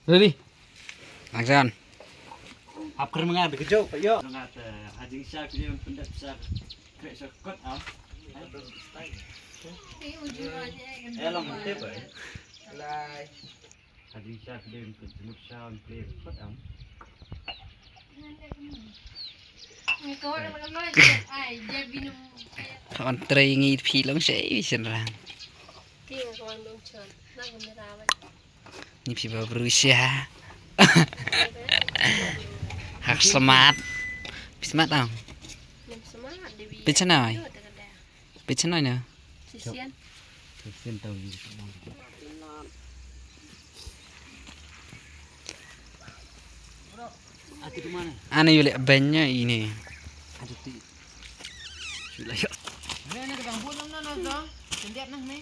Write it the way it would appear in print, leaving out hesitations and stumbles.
Ready? Action. Apker mengat kejauh, Pak Yo. Mengat hajing syak dia pendat besar. Krek sekot am. Long tip. Lai. Hajing syak dia penjemut sound play sekot am. Con trai nghi phi lắm sẽ xin ra. Ni phi vào Rusia. Hak smart. Smart không? Biết thế nào? Biết thế nào nhỉ? Xin tàu gì? Aneh lihat banyak ini. Ada ti. Sudah yuk. Ini ke bang pun nama nama tu. Setiap nah ni.